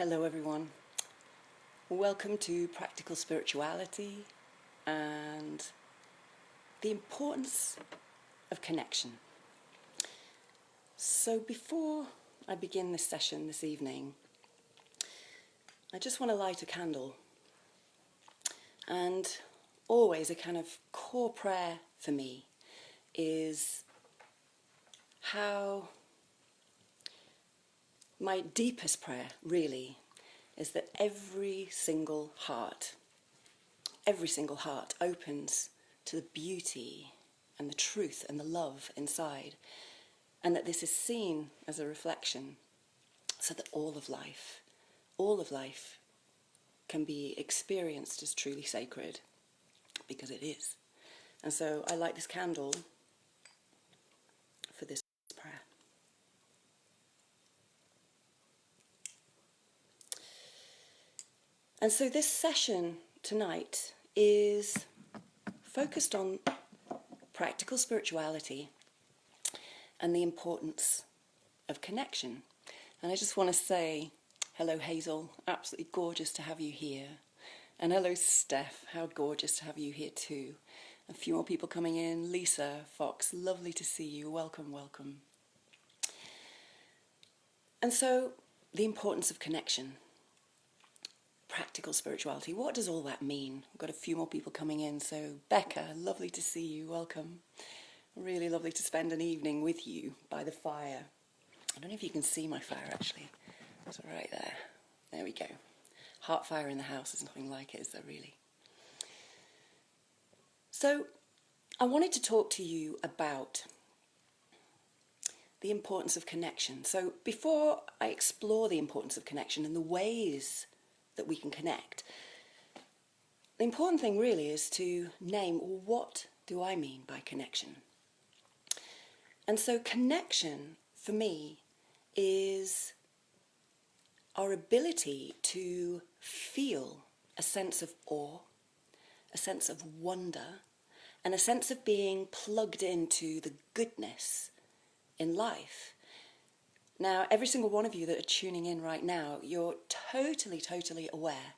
Hello everyone. Welcome to Practical Spirituality and the importance of connection. So before I begin this session this evening, I just want to light a candle. And always a kind of core prayer for me is how my deepest prayer really is that every single heart opens to the beauty and the truth and the love inside, and that this is seen as a reflection so that all of life can be experienced as truly sacred, because it is. And so I light this candle for this prayer. And so this session tonight is focused on practical spirituality and the importance of connection. And I just want to say, hello Hazel, absolutely gorgeous to have you here. And hello Steph, how gorgeous to have you here too. A few more people coming in. Lisa, Fox, lovely to see you. Welcome, welcome. And so, the importance of connection. Practical spirituality. What does all that mean? We've got a few more people coming in. So Becca, lovely to see you. Welcome. Really lovely to spend an evening with you by the fire. I don't know if you can see my fire actually. It's right there. There we go. Heart fire in the house. There's nothing like it, is there really? So I wanted to talk to you about the importance of connection. So before I explore the importance of connection and the ways that we can connect, the important thing really is to name, what do I mean by connection? And so connection for me is our ability to feel a sense of awe, a sense of wonder, and a sense of being plugged into the goodness in life. Now, every single one of you that are tuning in right now, you're totally aware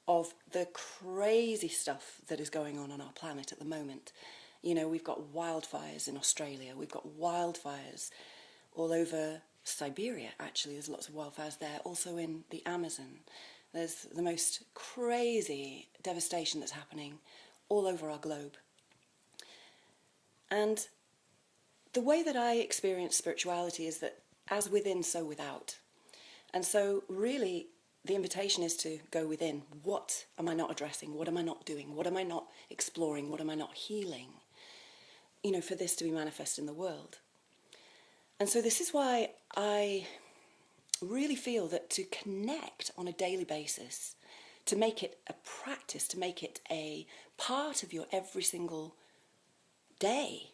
of the crazy stuff that is going on our planet at the moment. You know, we've got wildfires in Australia, we've got wildfires all over Siberia, actually, there's lots of wildfires there, also in the Amazon. There's the most crazy devastation that's happening all over our globe. And the way that I experience spirituality is that as within, so without. And so really the invitation is to go within. What am I not addressing? What am I not doing? What am I not exploring? What am I not healing? You know, for this to be manifest in the world. And so this is why I really feel that to connect on a daily basis, to make it a practice, to make it a part of your every single day,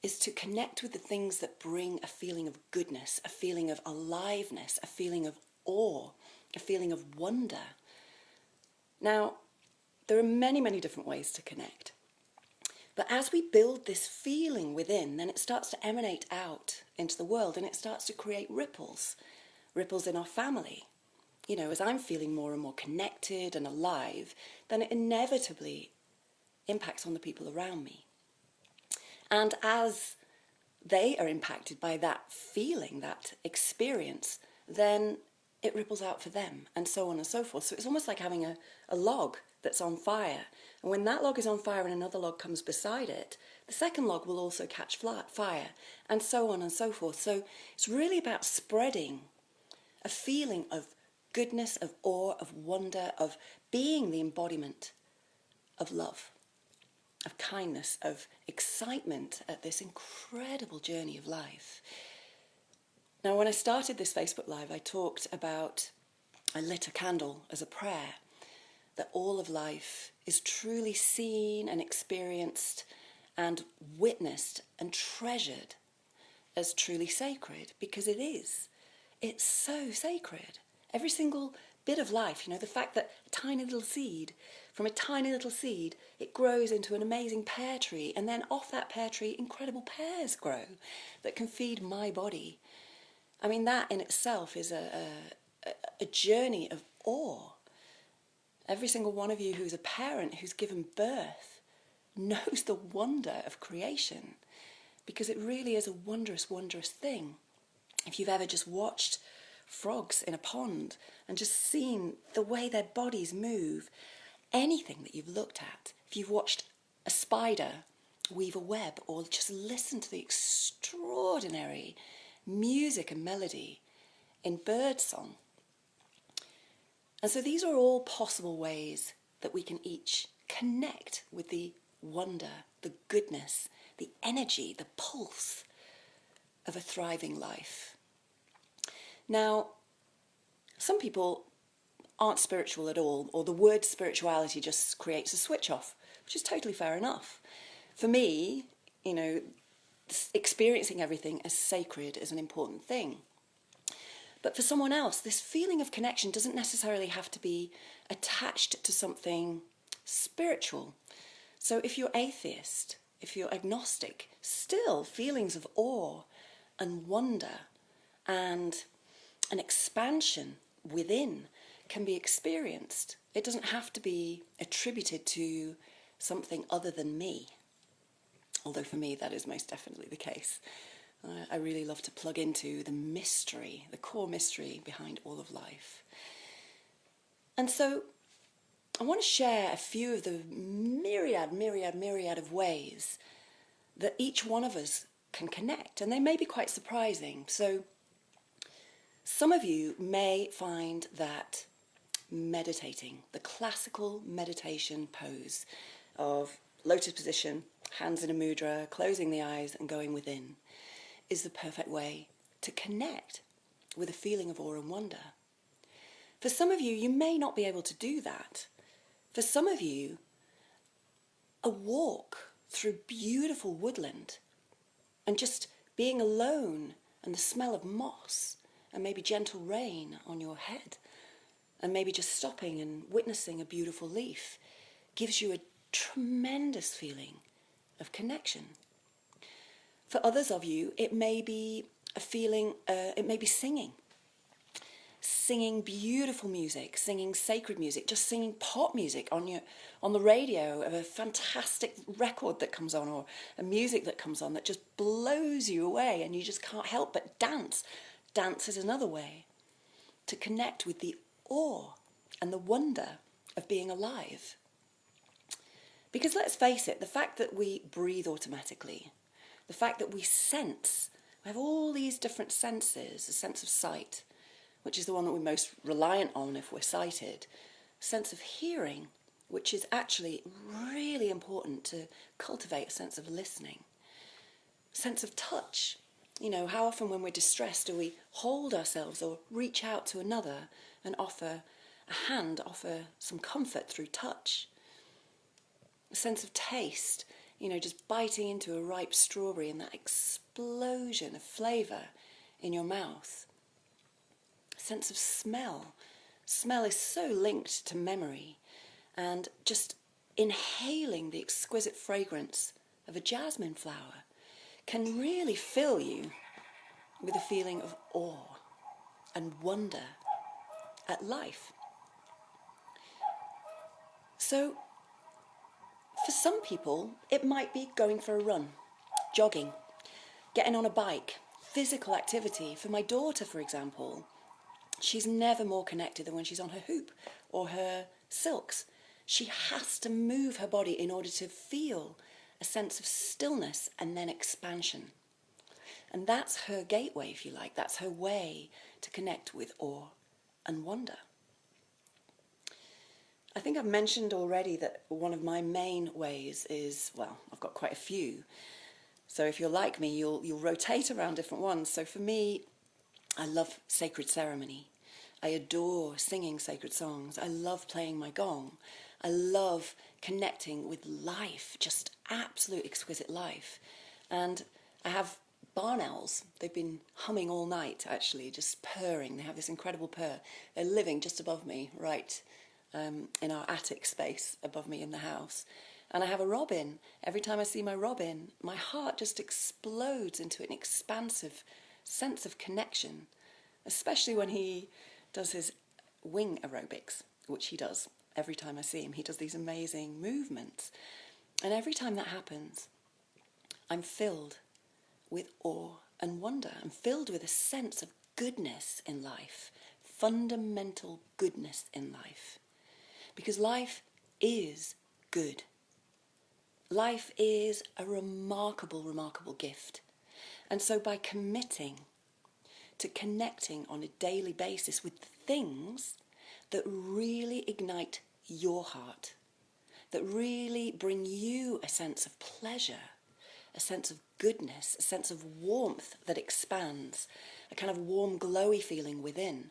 is to connect with the things that bring a feeling of goodness, a feeling of aliveness, a feeling of awe, a feeling of wonder. Now, there are many different ways to connect. But as we build this feeling within, then it starts to emanate out into the world, and it starts to create ripples in our family. You know, as I'm feeling more and more connected and alive, then it inevitably impacts on the people around me. And as they are impacted by that feeling, that experience, then it ripples out for them, and so on and so forth. So it's almost like having a log that's on fire. And when that log is on fire and another log comes beside it, the second log will also catch fire, and so on and so forth. So it's really about spreading a feeling of goodness, of awe, of wonder, of being the embodiment of love, of kindness, of excitement at this incredible journey of life. Now, when I started this Facebook Live, I lit a candle as a prayer that all of life is truly seen and experienced and witnessed and treasured as truly sacred, because it is. It's so sacred. Every single bit of life, you know, the fact that from a tiny little seed, it grows into an amazing pear tree, and then off that pear tree, incredible pears grow that can feed my body. I mean, that in itself is a a journey of awe. Every single one of you who's a parent, who's given birth, knows the wonder of creation, because it really is a wondrous, wondrous thing. If you've ever just watched frogs in a pond and just seen the way their bodies move, anything that you've looked at, if you've watched a spider weave a web, or just listen to the extraordinary music and melody in birdsong. And so these are all possible ways that we can each connect with the wonder, the goodness, the energy, the pulse of a thriving life. Now, some people aren't spiritual at all, or the word spirituality just creates a switch off, which is totally fair enough. For me, experiencing everything as sacred is an important thing. But for someone else, this feeling of connection doesn't necessarily have to be attached to something spiritual. So if you're atheist, if you're agnostic, still feelings of awe and wonder and an expansion within can be experienced. It doesn't have to be attributed to something other than me. Although for me that is most definitely the case. I really love to plug into the mystery, the core mystery behind all of life. And so I want to share a few of the myriad of ways that each one of us can connect, and they may be quite surprising. So some of you may find that meditating, the classical meditation pose of lotus position, hands in a mudra, closing the eyes and going within, is the perfect way to connect with a feeling of awe and wonder. For some of you, you may not be able to do that. For some of you, a walk through beautiful woodland and just being alone and the smell of moss and maybe gentle rain on your head and maybe just stopping and witnessing a beautiful leaf gives you a tremendous feeling of connection. For others of you, it may be a feeling, it may be singing beautiful music, singing sacred music, just singing pop music on the radio of a fantastic record that comes on, or a music that comes on that just blows you away and you just can't help but dance. Dance is another way to connect with the awe and the wonder of being alive. Because let's face it, the fact that we breathe automatically, the fact that we sense, we have all these different senses, a sense of sight, which is the one that we're most reliant on if we're sighted, a sense of hearing, which is actually really important to cultivate a sense of listening, a sense of touch. How often when we're distressed do we hold ourselves or reach out to another and offer a hand, offer some comfort through touch? A sense of taste, just biting into a ripe strawberry and that explosion of flavour in your mouth. A sense of smell. Smell is so linked to memory, and just inhaling the exquisite fragrance of a jasmine flower can really fill you with a feeling of awe and wonder at life. So, for some people, it might be going for a run, jogging, getting on a bike, physical activity. For my daughter, for example, she's never more connected than when she's on her hoop or her silks. She has to move her body in order to feel a sense of stillness and then expansion. And that's her gateway, if you like. That's her way to connect with awe and wonder. I think I've mentioned already that one of my main ways is, I've got quite a few. So if you're like me, you'll rotate around different ones. So for me, I love sacred ceremony. I adore singing sacred songs. I love playing my gong. I love connecting with life, just absolute exquisite life. And I have barn owls. They've been humming all night, actually, just purring. They have this incredible purr. They're living just above me, right in our attic space above me in the house. And I have a robin. Every time I see my robin, my heart just explodes into an expansive sense of connection, especially when he does his wing aerobics, which he does every time I see him. He does these amazing movements. And every time that happens, I'm filled with awe and wonder. I'm filled with a sense of goodness in life, fundamental goodness in life. Because life is good. Life is a remarkable, remarkable gift. And so by committing to connecting on a daily basis with things that really ignite your heart, that really bring you a sense of pleasure, a sense of goodness, a sense of warmth that expands, a kind of warm, glowy feeling within.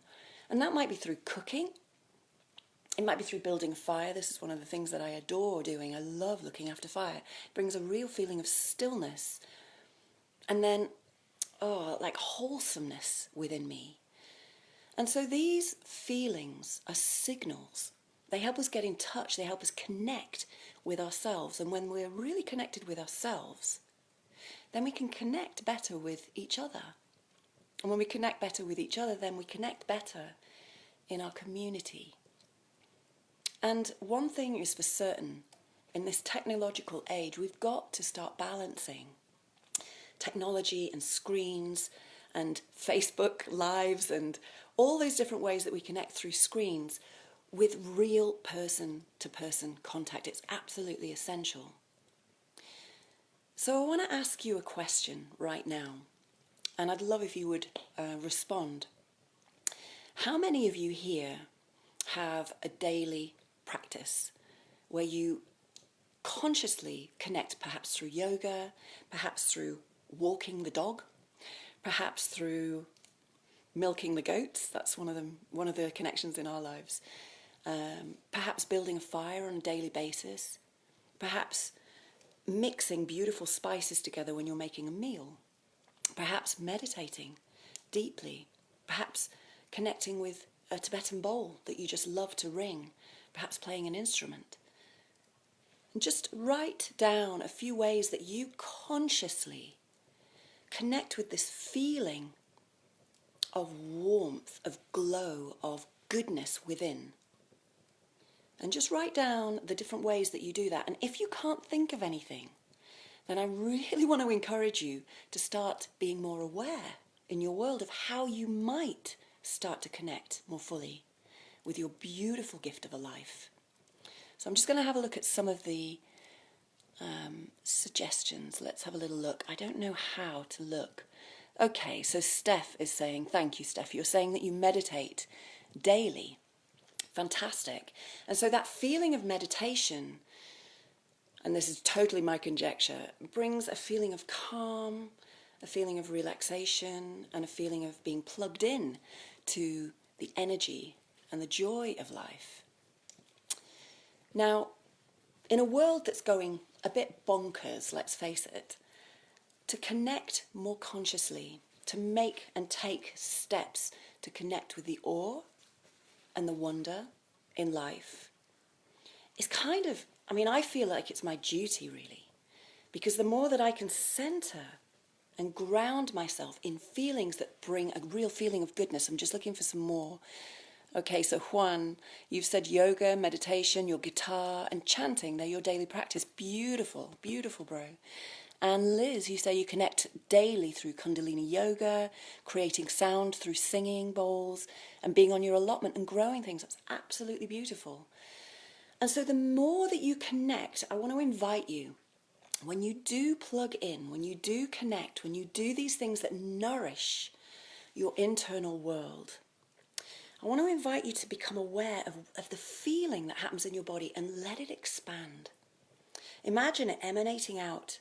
And that might be through cooking. It might be through building a fire. This is one of the things that I adore doing. I love looking after fire. It brings a real feeling of stillness. And then, like wholesomeness within me. And so these feelings are signals. They help us get in touch. They help us connect with ourselves. And when we're really connected with ourselves, then we can connect better with each other. And when we connect better with each other, then we connect better in our community. And one thing is for certain, in this technological age, we've got to start balancing technology and screens and Facebook lives and all those different ways that we connect through screens with real person-to-person contact. It's absolutely essential. So I want to ask you a question right now, and I'd love if you would respond. How many of you here have a daily practice where you consciously connect, perhaps through yoga, perhaps through walking the dog, perhaps through milking the goats? That's one of the connections in our lives. Perhaps building a fire on a daily basis, perhaps mixing beautiful spices together when you're making a meal, perhaps meditating deeply, perhaps connecting with a Tibetan bowl that you just love to ring, perhaps playing an instrument. And just write down a few ways that you consciously connect with this feeling of warmth, of glow, of goodness within. And just write down the different ways that you do that. And if you can't think of anything, then I really want to encourage you to start being more aware in your world of how you might start to connect more fully with your beautiful gift of a life. So I'm just going to have a look at some of the suggestions. Let's have a little look. I don't know how to look. Okay, so Steph is saying, thank you, Steph. You're saying that you meditate daily. Fantastic. And so that feeling of meditation, and this is totally my conjecture, brings a feeling of calm, a feeling of relaxation, and a feeling of being plugged in to the energy and the joy of life. Now, in a world that's going a bit bonkers, let's face it, to connect more consciously, to make and take steps to connect with the awe and the wonder in life, is kind of, I feel like it's my duty really, because the more that I can center and ground myself in feelings that bring a real feeling of goodness. I'm just looking for some more. Okay, so Juan, you've said yoga, meditation, your guitar and chanting, they're your daily practice. Beautiful, beautiful, bro. And Liz, you say you connect daily through Kundalini yoga, creating sound through singing bowls, and being on your allotment and growing things. That's absolutely beautiful. And so the more that you connect, I want to invite you, when you do plug in, when you do connect, when you do these things that nourish your internal world, I want to invite you to become aware of the feeling that happens in your body and let it expand. Imagine it emanating out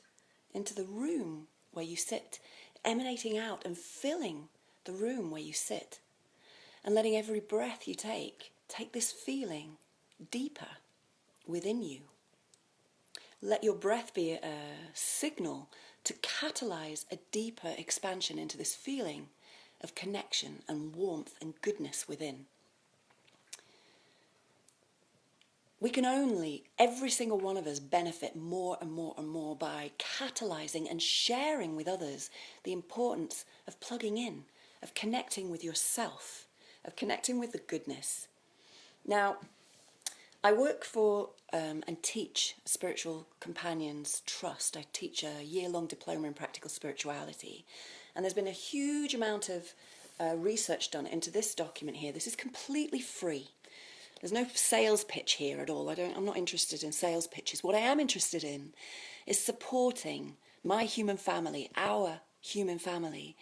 into the room where you sit, emanating out and filling the room where you sit, and letting every breath you take this feeling deeper within you. Let your breath be a signal to catalyze a deeper expansion into this feeling of connection and warmth and goodness within. We can only, every single one of us, benefit more and more and more by catalyzing and sharing with others the importance of plugging in, of connecting with yourself, of connecting with the goodness. Now, I work for and teach Spiritual Companions Trust. I teach a year-long diploma in practical spirituality. And there's been a huge amount of research done into this document here. This is completely free. There's no sales pitch here at all. I'm not interested in sales pitches. What I am interested in is supporting my human family, our human family,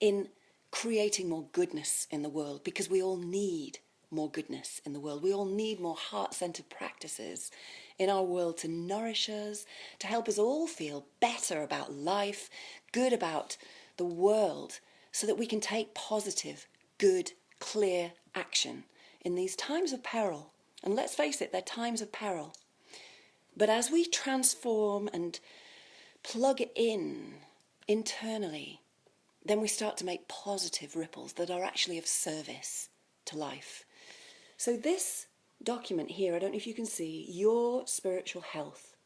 in creating more goodness in the world, because we all need more goodness in the world. We all need more heart-centered practices in our world to nourish us, to help us all feel better about life, good about the world, so that we can take positive, good, clear action in these times of peril. And let's face it, they're times of peril. But as we transform and plug it in internally, then we start to make positive ripples that are actually of service to life. So this document here, I don't know if you can see, Your Spiritual Health.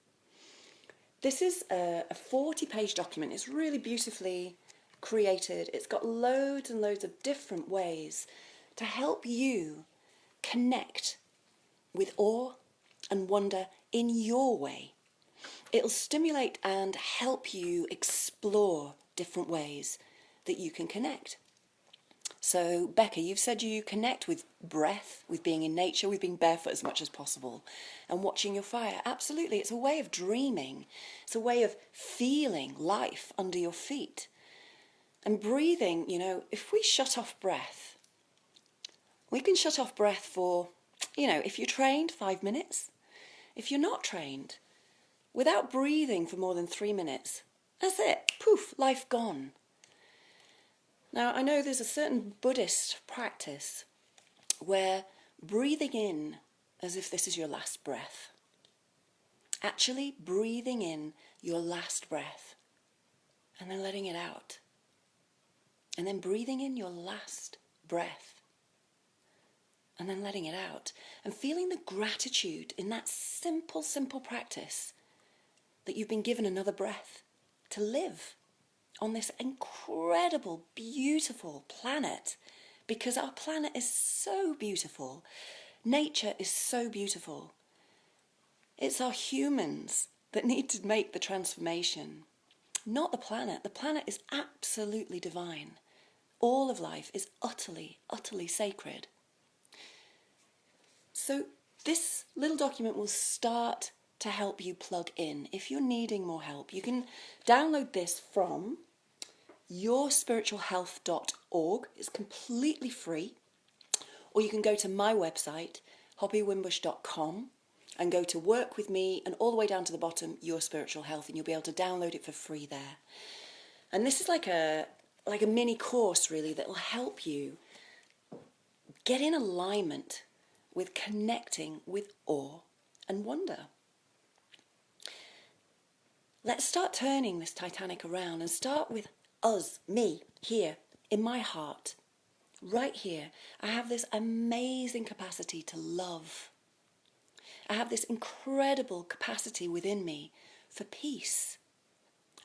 This is a 40-page document. It's really beautifully created. It's got loads and loads of different ways to help you connect with awe and wonder in your way. It'll stimulate and help you explore different ways that you can connect. So, Becca, you've said you connect with breath, with being in nature, with being barefoot as much as possible, and watching your fire. Absolutely, it's a way of dreaming. It's a way of feeling life under your feet. And breathing, if we shut off breath, we can shut off breath for, if you're trained, 5 minutes. If you're not trained, without breathing for more than 3 minutes, that's it. Poof, life gone. Now, I know there's a certain Buddhist practice where breathing in as if this is your last breath. Actually breathing in your last breath and then letting it out. And then breathing in your last breath and then letting it out. And feeling the gratitude in that simple, simple practice that you've been given another breath to live on this incredible, beautiful planet, because our planet is so beautiful. Nature is so beautiful. It's our humans that need to make the transformation, not the planet. The planet is absolutely divine. All of life is utterly, utterly sacred. So this little document will start to help you plug in. If you're needing more help, you can download this from yourspiritualhealth.org. It's completely free. Or you can go to my website, hobbywimbush.com, and go to Work With Me, and all the way down to the bottom, Your Spiritual Health, and you'll be able to download it for free there. And this is like a mini course, really, that will help you get in alignment with connecting with awe and wonder. Let's start turning this Titanic around and start with us, me, here, in my heart, right here. I have this amazing capacity to love. I have this incredible capacity within me for peace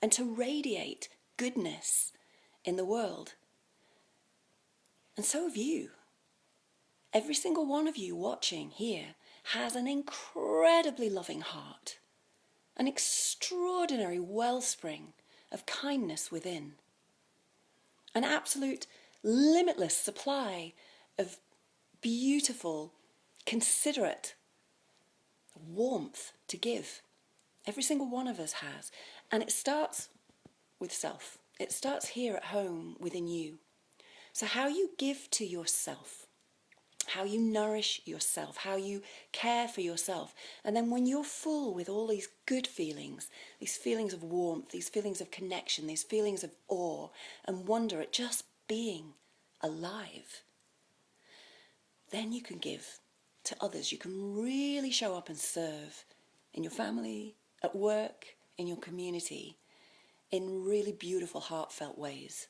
and to radiate goodness in the world. And so have you. Every single one of you watching here has an incredibly loving heart, an extraordinary wellspring of kindness within. An absolute limitless supply of beautiful, considerate warmth to give. Every single one of us has. And it starts with self. It starts here at home within you. So how you give to yourself, how you nourish yourself, how you care for yourself. And then when you're full with all these good feelings, these feelings of warmth, these feelings of connection, these feelings of awe and wonder at just being alive, then you can give to others. You can really show up and serve in your family, at work, in your community, in really beautiful, heartfelt ways.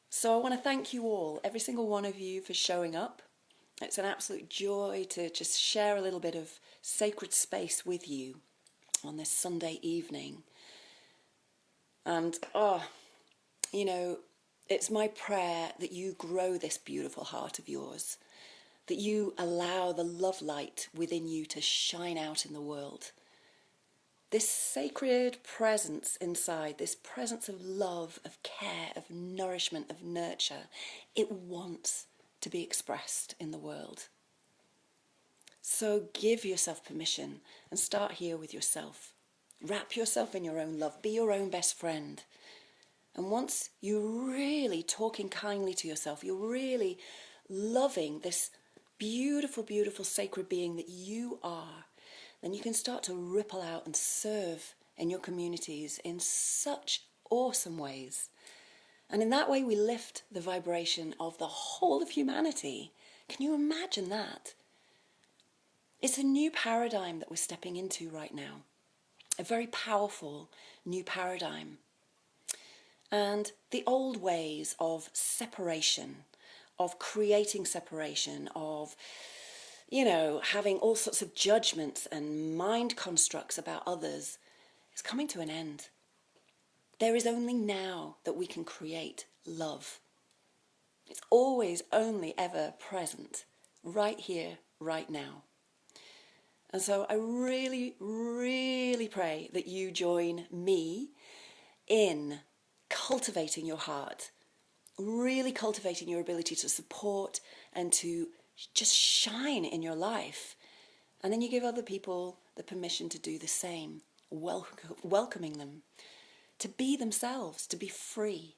So I want to thank you all, every single one of you, for showing up. It's an absolute joy to just share a little bit of sacred space with you on this Sunday evening. And, It's my prayer that you grow this beautiful heart of yours, that you allow the love light within you to shine out in the world. This sacred presence inside, this presence of love, of care, of nourishment, of nurture, it wants to be expressed in the world. So give yourself permission and start here with yourself. Wrap yourself in your own love. Be your own best friend. And once you're really talking kindly to yourself, you're really loving this beautiful, beautiful sacred being that you are, then you can start to ripple out and serve in your communities in such awesome ways. And in that way, we lift the vibration of the whole of humanity. Can you imagine that? It's a new paradigm that we're stepping into right now. A very powerful new paradigm. And the old ways of separation, of creating separation, of, having all sorts of judgments and mind constructs about others is coming to an end. There is only now that we can create love. It's always only ever present, right here, right now. And so I really, really pray that you join me in cultivating your heart, really cultivating your ability to support and to just shine in your life. And then you give other people the permission to do the same, welcoming them, to be themselves, to be free,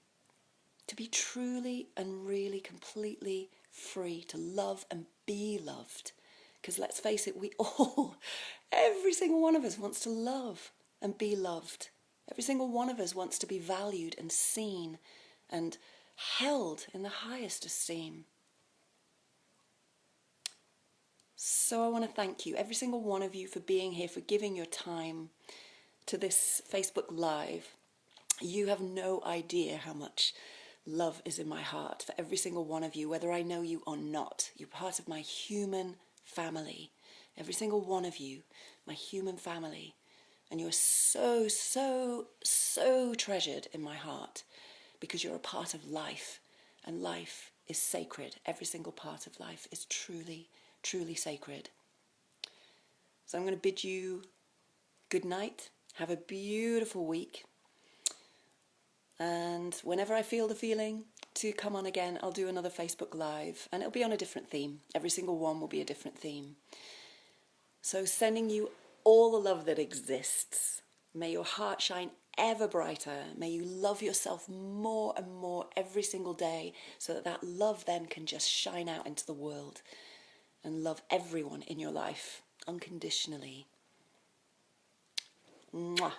to be truly and really completely free, to love and be loved. Because let's face it, every single one of us wants to love and be loved. Every single one of us wants to be valued and seen and held in the highest esteem. So I want to thank you, every single one of you, for being here, for giving your time to this Facebook Live. You have no idea how much love is in my heart for every single one of you, whether I know you or not. You're part of my human family. Every single one of you, my human family. And you're so, so, so treasured in my heart because you're a part of life. And life is sacred. Every single part of life is truly, truly sacred. So I'm going to bid you good night. Have a beautiful week. And whenever I feel the feeling to come on again, I'll do another Facebook Live. And it'll be on a different theme. Every single one will be a different theme. So sending you all the love that exists. May your heart shine ever brighter. May you love yourself more and more every single day so that that love then can just shine out into the world and love everyone in your life unconditionally. Mwah.